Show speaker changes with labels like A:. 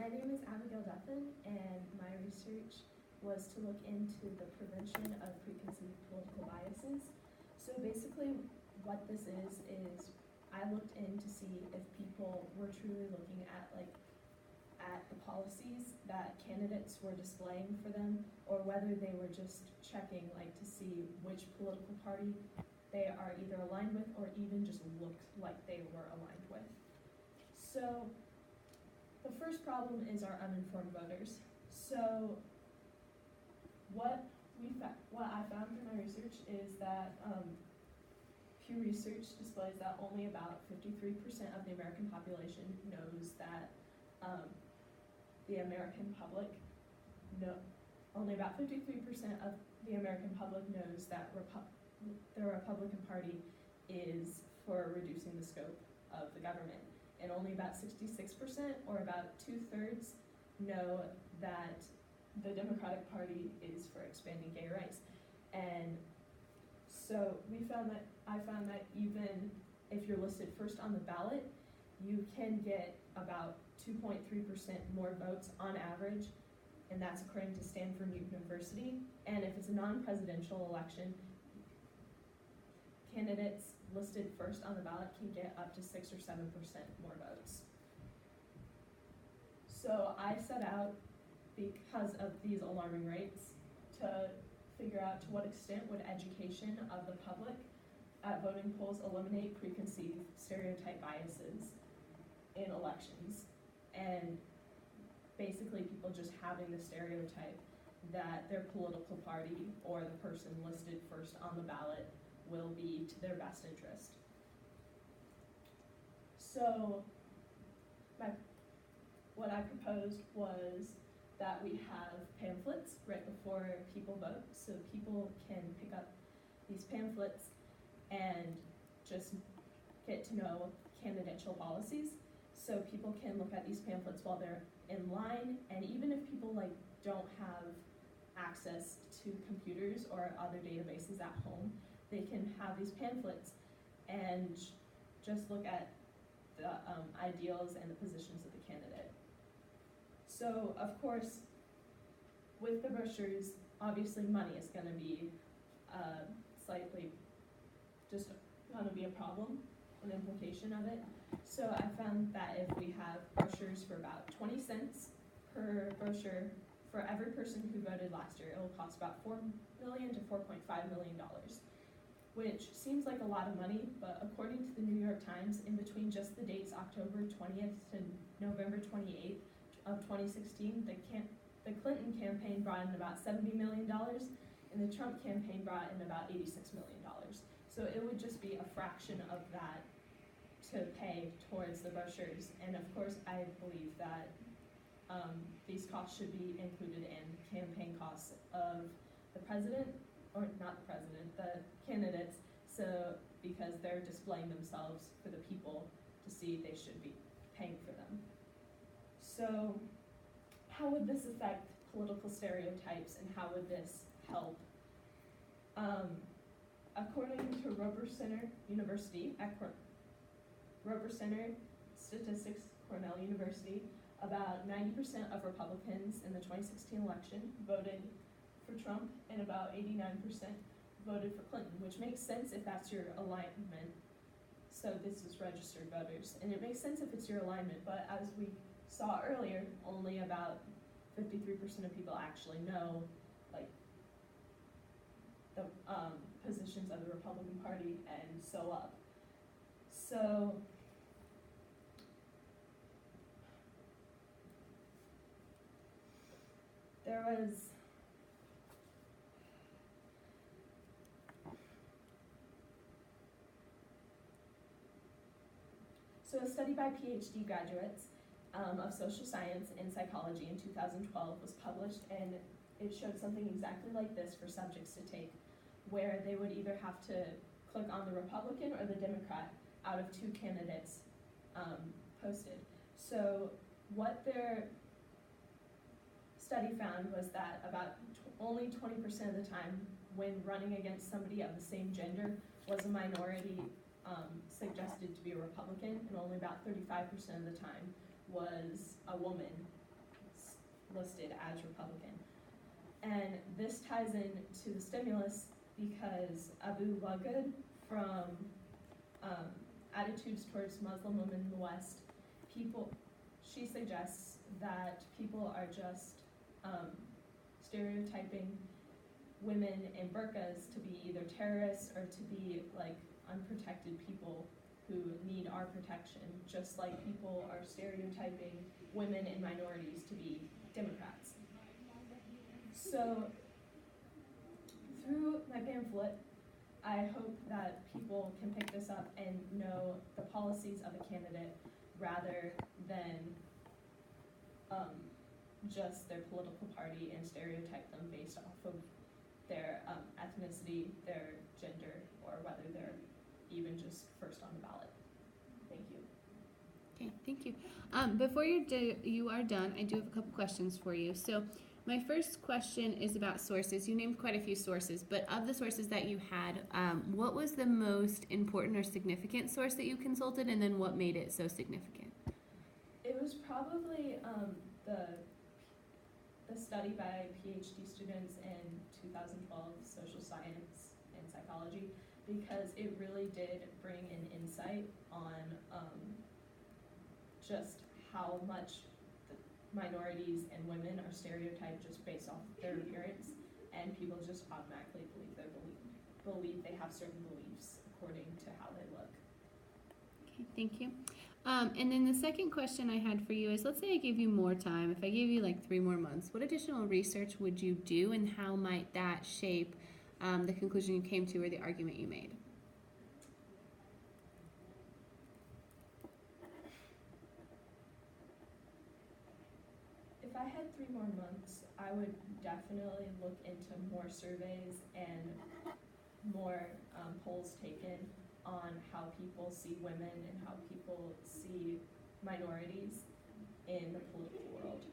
A: My name is Abi and my research was to look into the prevention of preconceived political biases. So basically, what this is I looked in to see if people were truly looking at the policies that candidates were displaying for them, or whether they were just checking to see which political party they are either aligned with or even just looked like they were aligned with. So the first problem is our uninformed voters. So what I found through my research is that Pew Research displays that only about 53% of the American population knows that only about 53% of the American public knows that the Republican Party is for reducing the scope of the government. And only about 66%, or about 2/3, know that the Democratic Party is for expanding gay rights. And so I found that even if you're listed first on the ballot, you can get about 2.3% more votes on average, and that's according to Stanford University. And if it's a non-presidential election, candidates listed first on the ballot can get up to 6 or 7% more votes. So I set out, because of these alarming rates, to figure out to what extent would education of the public at voting polls eliminate preconceived stereotype biases in elections, and basically people just having the stereotype that their political party or the person listed first on the ballot will be to their best interest. So what I proposed was that we have pamphlets right before people vote, so people can pick up these pamphlets and just get to know candidatal policies. So people can look at these pamphlets while they're in line, and even if people don't have access to computers or other databases at home, they can have these pamphlets and just look at the ideals and the positions of the candidate. So of course, with the brochures, obviously money is going to be slightly just going to be a problem, an implication of it. So I found that if we have brochures for about 20 cents per brochure for every person who voted last year, it will cost about $4 million to $4.5 million, which seems like a lot of money, but according to the New York Times, in between just the dates October 20th to November 28th of 2016, the Clinton campaign brought in about $70 million, and the Trump campaign brought in about $86 million. So it would just be a fraction of that to pay towards the brochures. And of course, I believe that these costs should be included in campaign costs of the president, or not the president, the candidates, so because they're displaying themselves for the people to see, they should be paying for them. So how would this affect political stereotypes, and how would this help? According to Roper Center University, Roper Center Statistics, Cornell University, about 90% of Republicans in the 2016 election voted for Trump, and about 89% voted for Clinton, which makes sense if that's your alignment. So this is registered voters, and it makes sense if it's your alignment, but as we saw earlier, only about 53% of people actually know the positions of the Republican Party, and so up. So there was a study by PhD graduates of social science and psychology in 2012 was published, and it showed something exactly like this for subjects to take, where they would either have to click on the Republican or the Democrat out of two candidates posted. So what their study found was that about only 20% of the time when running against somebody of the same gender was a minority suggested to be a Republican, and only about 35% of the time was a woman listed as Republican. And this ties in to the stimulus because Abu Lughod from Attitudes Towards Muslim Women in the West, she suggests that people are just stereotyping women in burqas to be either terrorists or to be like unprotected people who need our protection, just like people are stereotyping women and minorities to be Democrats. So through my pamphlet, I hope that people can pick this up and know the policies of a candidate rather than just their political party and stereotype them based off of their ethnicity, their gender, or whether they're even just first on the ballot. Thank you.
B: Okay, thank you. Before you are done, I do have a couple questions for you. So my first question is about sources. You named quite a few sources, but of the sources that you had, what was the most important or significant source that you consulted, and then what made it so significant?
A: It was probably the study by PhD students in 2012, social science and psychology, because it really did bring an insight on just how much minorities and women are stereotyped just based off their appearance, and people just automatically believe they have certain beliefs according to how they look.
B: Okay, thank you. And then the second question I had for you is, let's say I gave you more time. If I gave you like 3 more months, what additional research would you do, and how might that shape the conclusion you came to or the argument you made?
A: If I had 3 more months, I would definitely look into more surveys and more polls taken on how people see women and how people see minorities in the political world.